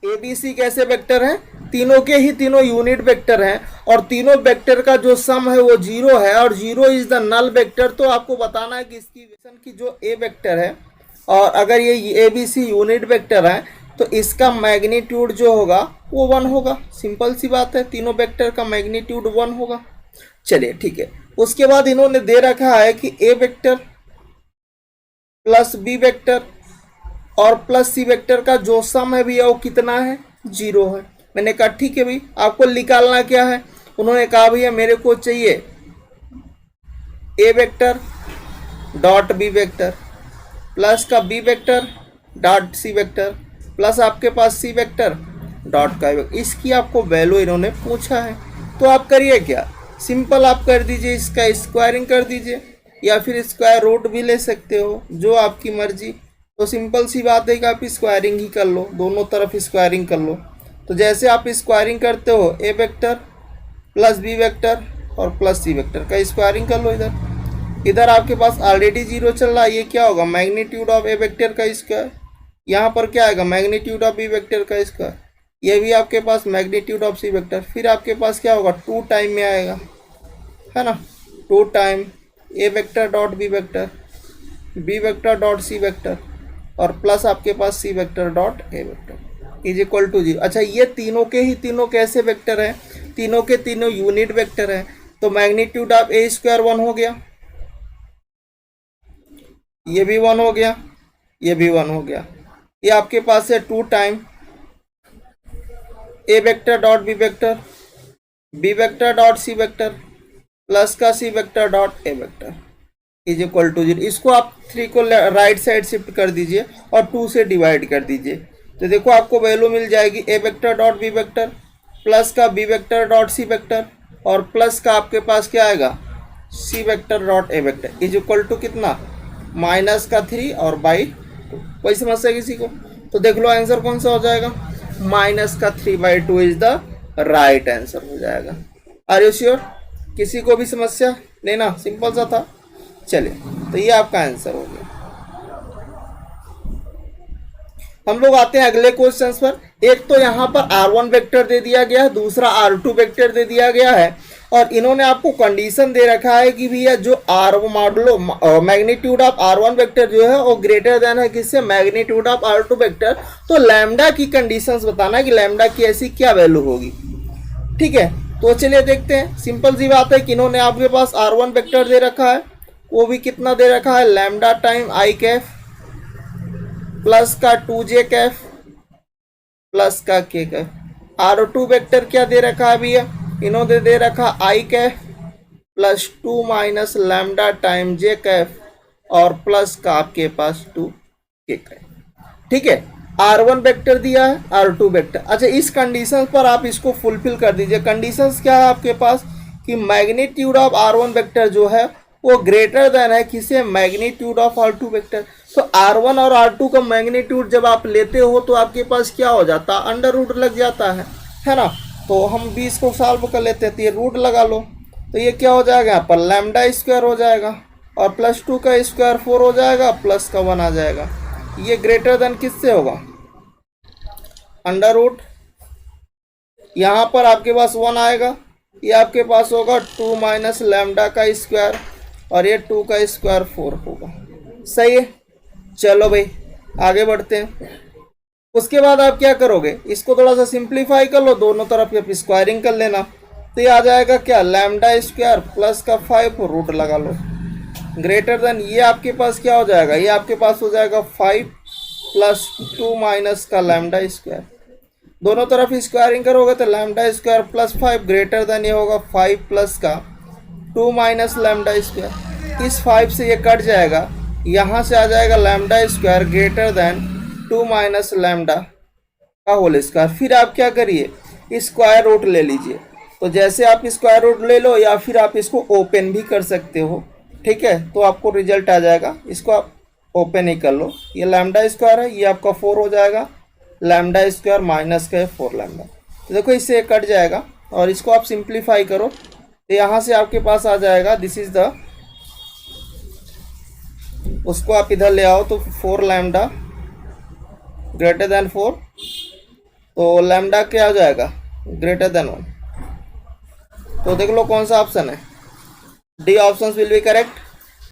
ए B सी कैसे vector हैं? तीनों के ही तीनों यूनिट वेक्टर हैं और तीनों वेक्टर का जो सम है वो जीरो है और zero is the null vector. तो आपको बताना है कि इसकी इक्वेशन की जो ए वेक्टर है और अगर ये A B C unit vector है तो इसका मैग्नीट्यूड जो होगा वो 1 होगा। सिंपल सी बात है, तीनों वेक्टर का मैग्नीट्यूड 1 होगा। चलिए ठीक है। उसके बाद इन्होंने दे रखा है कि ए वेक्टर प्लस बी वेक्टर और प्लस सी वेक्टर का जो सम है भैया वो कितना है? 0 है। मैंने कहा ठीक है भाई, आपको निकालना क्या है? उन्होंने कहा भैया मेरे को चाहिए A vector dot B vector plus का B vector dot C vector plus आपके पास सी वेक्टर डॉट का वेक्टर। इसकी आपको वैल्यू इन्होंने पूछा है। तो आप करिए क्या, सिंपल आप कर दीजिए, इसका स्क्वायरिंग कर दीजिए या फिर स्क्वायर रूट भी ले सकते हो, जो आपकी मर्जी। तो सिंपल सी बात है कि आप स्क्वायरिंग ही कर लो, दोनों तरफ स्क्वायरिंग कर लो। तो जैसे आप स्क्वायरिंग करते हो ए वेक्टर प्लस बी वेक्टर और प्लस सी वेक्टर का स्क्वायरिंग कर लो। इधर आपके पास ऑलरेडी 0 चल रहा है, ये क्या होगा? मैग्नीट्यूड ऑफ ए वेक्टर का स्क्वायर। यहाँ पर क्या आएगा? मैग्नीट्यूड ऑफ बी वेक्टर का स्क्वायर। ये भी आपके पास मैग्नीट्यूड ऑफ सी वेक्टर। फिर आपके पास क्या होगा? 2 टाइम में आएगा, है ना? 2 time A vector dot B vector dot C vector और प्लस आपके पास C vector dot A vector is equal to 0। अच्छा, ये तीनों के ही तीनों कैसे वेक्टर हैं? तीनों के तीनों यूनिट वेक्टर हैं। तो मैग्नीट्यूड ऑफ ए स्क्वायर 1 हो गया, ये भी 1 हो गया, ये भी 1 हो गया। ये आपके पास है 2 time A vector dot B vector dot C vector plus का C vector dot A vector is equal to 0। इसको आप 3 को राइट साइड शिफ्ट कर दीजिए और 2 से डिवाइड कर दीजिए। तो देखो आपको वैल्यू मिल जाएगी A vector dot B vector plus का B vector dot C vector और प्लस का आपके पास क्या आएगा? C vector dot A vector is equal to कितना? माइनस का 3 और बाई 2। कोई समस्या किसी को? तो देख लो आंसर कौन सा हो जाएगा? माइनस का 3/2 इज द राइट आंसर हो जाएगा। Are you sure? किसी को भी समस्या? लेना सिंपल सा था। चलिए, तो ये आपका आंसर हो गया। हम लोग आते हैं अगले क्वेश्चन पर। एक तो यहाँ पर r1 वेक्टर दे दिया गया है, दूसरा r2 वेक्टर दे दिया गया है और इन्होंने आपको कंडीशन दे रखा है कि भैया जो modulo magnitude of r1 vector जो है वो ग्रेटर देन है किससे? Magnitude of r2 vector. तो लैम्डा की कंडीशंस बताना है कि लैम्डा की ऐसी क्या वैल्यू होगी। ठीक है, तो चलिए देखते हैं। सिंपल सी बात है कि इन्होंने आपके पास r1 वेक्टर दे रखा है, वो भी कितना दे रखा है? Lambda time I cap plus का 2j कैफ प्लस का k कैफ। r2 वेक्टर क्या दे रखा है भैया? इन्होंने दे रखा I cap plus 2 minus lambda time j cap और प्लस का आपके पास 2k कैफ। ठीक है, r1 वेक्टर दिया है, r2 वेक्टर। अच्छा, इस कंडीशन पर आप इसको फुलफिल कर दीजिए। कंडीशंस क्या है आपके पास? कि मैग्नीट्यूड ऑफ r1 वेक्टर जो है वो ग्रेटर देन है किसे? Magnitude of r2 vector. तो r1 और r2 का मैग्नीट्यूड जब आप लेते हो तो आपके पास क्या हो जाता है? अंडर रूट लग जाता है ना? तो हम 20 को सॉल्व कर लेते हैं, तो ये रूट लगा लो। तो ये क्या हो जाएगा? यहाँ पर लैम्डा स्क्वायर हो जाएगा और प्लस 2 का स्क्वायर 4 हो जाएगा, प्लस का 1 आ जाएगा। ये ग्रेटर देन किससे होगा? Under root. यहाँ पर आपके पास 1 आएगा, ये आपके पास होगा 2 माइनस लैम्डा का स्क्वायर और ये 2 का स्क्वायर 4 होगा। सही है, चलो भाई आगे बढ़ते हैं। उसके बाद आप क्या करोगे? इसको थोड़ा सा सिंप्लीफाई कर लो, दोनों तरफ आप स्क्वायरिंग कर लेना। तो ये आ जाएगा क्या? लैम्डा स्क्वायर प्लस का 5 रूट लगा लो ग्रेटर देन, ये आपके पास क्या हो जाएगा? ये आपके पास हो जाएगा 5 प्लस 2 माइनस का लैम्डा स्क्वायर। दोनों तरफ स्क्वायरिंग करोगे तो lambda square plus 5 greater than ये होगा 5 प्लस का 2 माइनस लैम्डा स्क्वायर। इस 5 से ये कट जाएगा, यहाँ से आ जाएगा lambda square greater than 2 minus lambda का होल स्क्वायर। फिर आप क्या करिए? स्क्वायर रूट ले लीजिए। तो जैसे आप स्क्वायर रूट ले लो या फिर आप इसको ओपन भी कर सकते हो। ठीक है, तो आपको रिजल्ट आ जाएगा। इसको आप ओपन ही कर लो। ये लैम्डा स्क्वायर है, ये आपका 4 हो जाएगा, लैम्डा स्क्वायर माइनस का 4 लैम्डा। तो देखो इससे कट जाएगा और इसको आप सिंप्लीफाई करो तो यहाँ से आपके पास आ जाएगा दिस इज द, उसको आप इधर ले आओ तो 4 लैम्डा ग्रेटर देन 4, तो लैम्डा क्या हो जाएगा, ग्रेटर देन 1। तो देख लो कौन सा ऑप्शन है, D option will be correct.